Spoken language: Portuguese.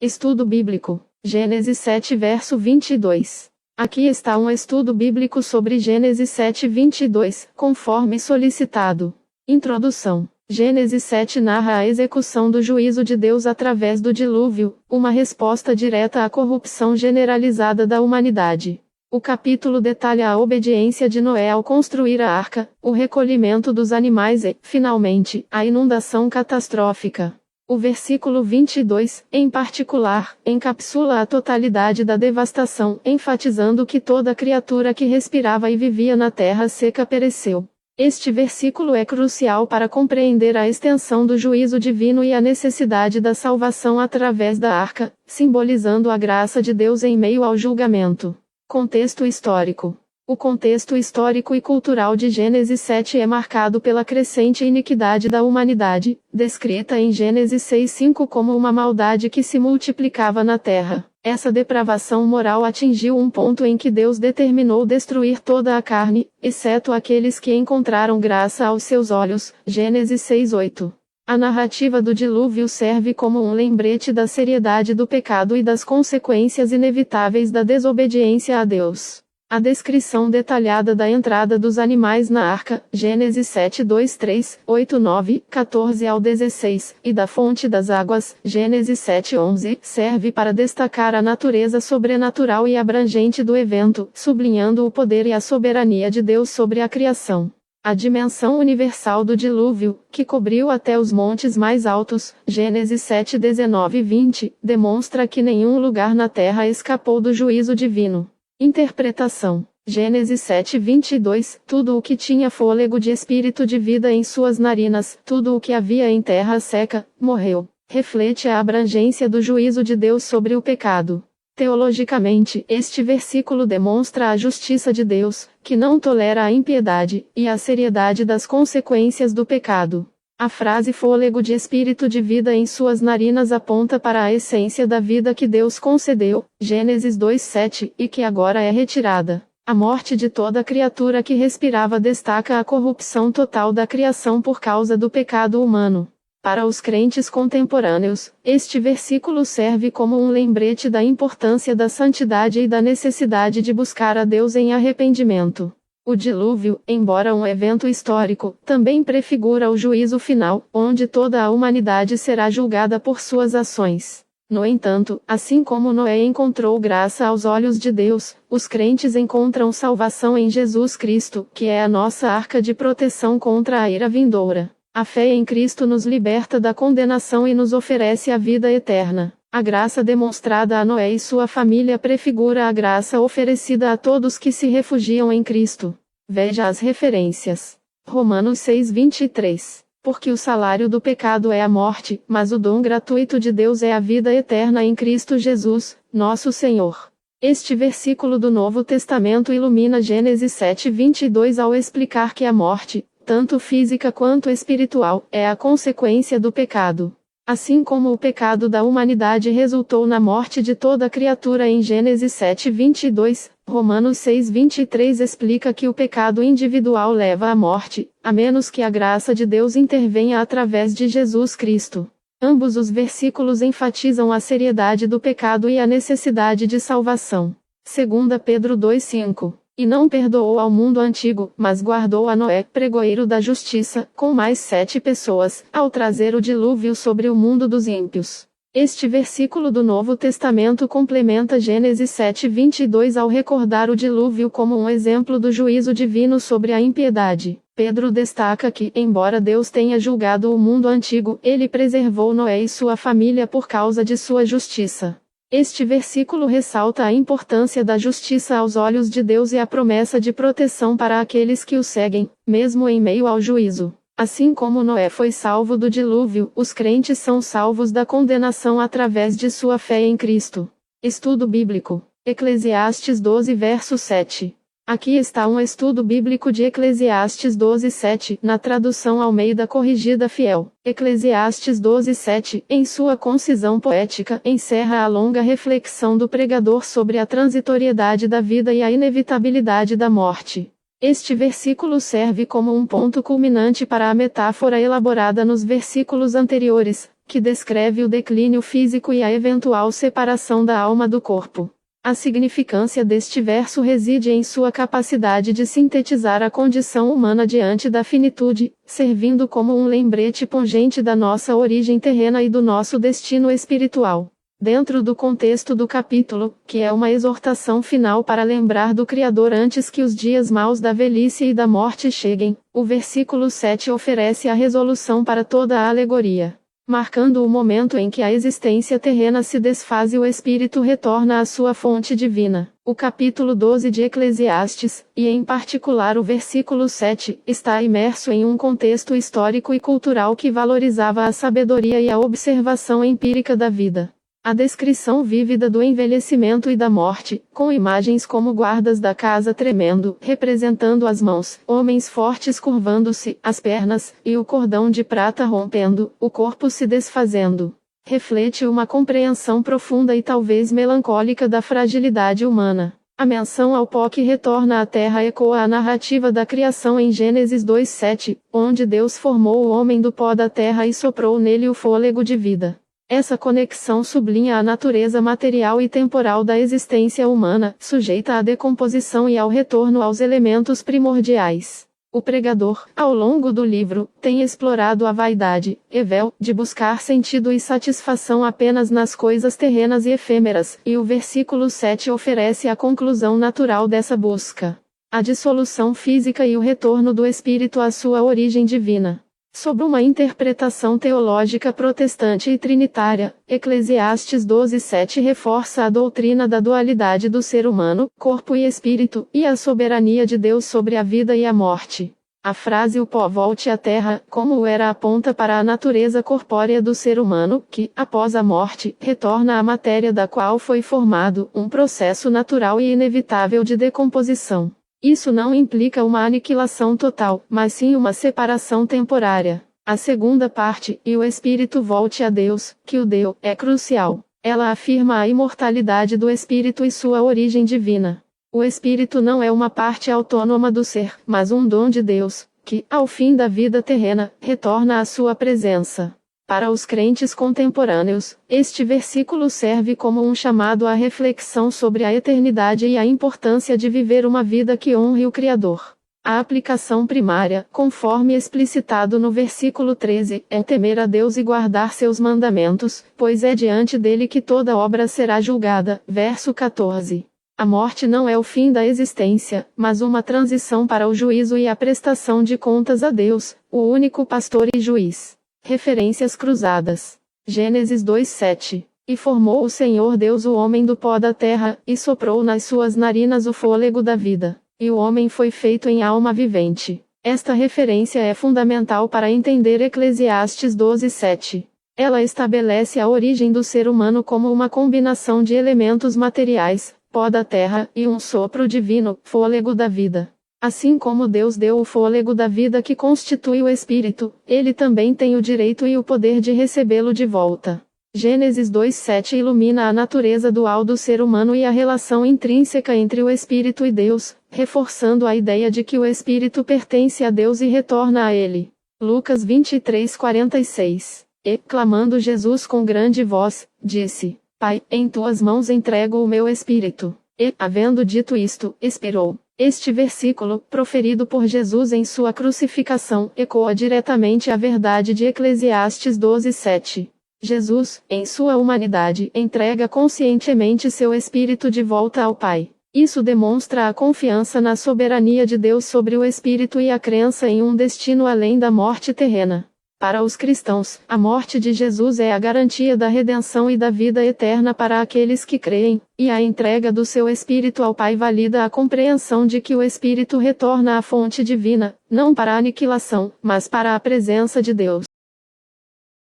Estudo bíblico. Gênesis 7 verso 22. Aqui está um estudo bíblico sobre Gênesis 7, 22, conforme solicitado. Introdução. Gênesis 7 narra a execução do juízo de Deus através do dilúvio, uma resposta direta à corrupção generalizada da humanidade. O capítulo detalha a obediência de Noé ao construir a arca, o recolhimento dos animais e, finalmente, a inundação catastrófica. O versículo 22, em particular, encapsula a totalidade da devastação, enfatizando que toda criatura que respirava e vivia na terra seca pereceu. Este versículo é crucial para compreender a extensão do juízo divino e a necessidade da salvação através da arca, simbolizando a graça de Deus em meio ao julgamento. Contexto histórico. O contexto histórico e cultural de Gênesis 7 é marcado pela crescente iniquidade da humanidade, descrita em Gênesis 6:5 como uma maldade que se multiplicava na terra. Essa depravação moral atingiu um ponto em que Deus determinou destruir toda a carne, exceto aqueles que encontraram graça aos seus olhos. Gênesis 6:8. A narrativa do dilúvio serve como um lembrete da seriedade do pecado e das consequências inevitáveis da desobediência a Deus. A descrição detalhada da entrada dos animais na arca, Gênesis 7, 2, 3, 8, 9, 14 ao 16, e da fonte das águas, Gênesis 7, 11, serve para destacar a natureza sobrenatural e abrangente do evento, sublinhando o poder e a soberania de Deus sobre a criação. A dimensão universal do dilúvio, que cobriu até os montes mais altos, Gênesis 7, 19 e 20, demonstra que nenhum lugar na terra escapou do juízo divino. Interpretação. Gênesis 7, 22, tudo o que tinha fôlego de espírito de vida em suas narinas, tudo o que havia em terra seca, morreu. Reflete a abrangência do juízo de Deus sobre o pecado. Teologicamente, este versículo demonstra a justiça de Deus, que não tolera a impiedade, e a seriedade das consequências do pecado. A frase fôlego de espírito de vida em suas narinas aponta para a essência da vida que Deus concedeu, Gênesis 2:7, e que agora é retirada. A morte de toda criatura que respirava destaca a corrupção total da criação por causa do pecado humano. Para os crentes contemporâneos, este versículo serve como um lembrete da importância da santidade e da necessidade de buscar a Deus em arrependimento. O dilúvio, embora um evento histórico, também prefigura o juízo final, onde toda a humanidade será julgada por suas ações. No entanto, assim como Noé encontrou graça aos olhos de Deus, os crentes encontram salvação em Jesus Cristo, que é a nossa arca de proteção contra a ira vindoura. A fé em Cristo nos liberta da condenação e nos oferece a vida eterna. A graça demonstrada a Noé e sua família prefigura a graça oferecida a todos que se refugiam em Cristo. Veja as referências. Romanos 6:23. Porque o salário do pecado é a morte, mas o dom gratuito de Deus é a vida eterna em Cristo Jesus, nosso Senhor. Este versículo do Novo Testamento ilumina Gênesis 7:22 ao explicar que a morte, tanto física quanto espiritual, é a consequência do pecado. Assim como o pecado da humanidade resultou na morte de toda criatura em Gênesis 7:22, Romanos 6:23 explica que o pecado individual leva à morte, a menos que a graça de Deus intervenha através de Jesus Cristo. Ambos os versículos enfatizam a seriedade do pecado e a necessidade de salvação. 2 Pedro 2:5. E não perdoou ao mundo antigo, mas guardou a Noé, pregoeiro da justiça, com mais 7 pessoas, ao trazer o dilúvio sobre o mundo dos ímpios. Este versículo do Novo Testamento complementa Gênesis 7:22 ao recordar o dilúvio como um exemplo do juízo divino sobre a impiedade. Pedro destaca que, embora Deus tenha julgado o mundo antigo, ele preservou Noé e sua família por causa de sua justiça. Este versículo ressalta a importância da justiça aos olhos de Deus e a promessa de proteção para aqueles que o seguem, mesmo em meio ao juízo. Assim como Noé foi salvo do dilúvio, os crentes são salvos da condenação através de sua fé em Cristo. Estudo bíblico. Eclesiastes 12 verso 7. Aqui está um estudo bíblico de Eclesiastes 12:7, na tradução Almeida Corrigida Fiel. Eclesiastes 12:7, em sua concisão poética, encerra a longa reflexão do pregador sobre a transitoriedade da vida e a inevitabilidade da morte. Este versículo serve como um ponto culminante para a metáfora elaborada nos versículos anteriores, que descreve o declínio físico e a eventual separação da alma do corpo. A significância deste verso reside em sua capacidade de sintetizar a condição humana diante da finitude, servindo como um lembrete pungente da nossa origem terrena e do nosso destino espiritual. Dentro do contexto do capítulo, que é uma exortação final para lembrar do Criador antes que os dias maus da velhice e da morte cheguem, o versículo 7 oferece a resolução para toda a alegoria. Marcando o momento em que a existência terrena se desfaz e o espírito retorna à sua fonte divina. O capítulo 12 de Eclesiastes, e em particular o versículo 7, está imerso em um contexto histórico e cultural que valorizava a sabedoria e a observação empírica da vida. A descrição vívida do envelhecimento e da morte, com imagens como guardas da casa tremendo, representando as mãos, homens fortes curvando-se, as pernas, e o cordão de prata rompendo, o corpo se desfazendo, reflete uma compreensão profunda e talvez melancólica da fragilidade humana. A menção ao pó que retorna à terra ecoa a narrativa da criação em Gênesis 2:7, onde Deus formou o homem do pó da terra e soprou nele o fôlego de vida. Essa conexão sublinha a natureza material e temporal da existência humana, sujeita à decomposição e ao retorno aos elementos primordiais. O pregador, ao longo do livro, tem explorado a vaidade, Evel, de buscar sentido e satisfação apenas nas coisas terrenas e efêmeras, e o versículo 7 oferece a conclusão natural dessa busca. A dissolução física e o retorno do espírito à sua origem divina. Sob uma interpretação teológica protestante e trinitária, Eclesiastes 12:7 reforça a doutrina da dualidade do ser humano, corpo e espírito, e a soberania de Deus sobre a vida e a morte. A frase "o pó volte à terra", como era, aponta para a natureza corpórea do ser humano, que, após a morte, retorna à matéria da qual foi formado, um processo natural e inevitável de decomposição. Isso não implica uma aniquilação total, mas sim uma separação temporária. A segunda parte, "e o espírito volte a Deus, que o deu", é crucial. Ela afirma a imortalidade do espírito e sua origem divina. O espírito não é uma parte autônoma do ser, mas um dom de Deus, que, ao fim da vida terrena, retorna à sua presença. Para os crentes contemporâneos, este versículo serve como um chamado à reflexão sobre a eternidade e a importância de viver uma vida que honre o Criador. A aplicação primária, conforme explicitado no versículo 13, é temer a Deus e guardar seus mandamentos, pois é diante dele que toda obra será julgada. Verso 14. A morte não é o fim da existência, mas uma transição para o juízo e a prestação de contas a Deus, o único pastor e juiz. Referências cruzadas. Gênesis 2:7. E formou o Senhor Deus o homem do pó da terra, e soprou nas suas narinas o fôlego da vida. E o homem foi feito em alma vivente. Esta referência é fundamental para entender Eclesiastes 12:7. Ela estabelece a origem do ser humano como uma combinação de elementos materiais, pó da terra, e um sopro divino, fôlego da vida. Assim como Deus deu o fôlego da vida que constitui o espírito, ele também tem o direito e o poder de recebê-lo de volta. Gênesis 2:7 ilumina a natureza dual do ser humano e a relação intrínseca entre o espírito e Deus, reforçando a ideia de que o espírito pertence a Deus e retorna a ele. Lucas 23:46. E, clamando Jesus com grande voz, disse: Pai, em tuas mãos entrego o meu espírito. E, havendo dito isto, expirou. Este versículo, proferido por Jesus em sua crucificação, ecoa diretamente a verdade de Eclesiastes 12:7. Jesus, em sua humanidade, entrega conscientemente seu espírito de volta ao Pai. Isso demonstra a confiança na soberania de Deus sobre o espírito e a crença em um destino além da morte terrena. Para os cristãos, a morte de Jesus é a garantia da redenção e da vida eterna para aqueles que creem, e a entrega do seu Espírito ao Pai valida a compreensão de que o Espírito retorna à fonte divina, não para a aniquilação, mas para a presença de Deus.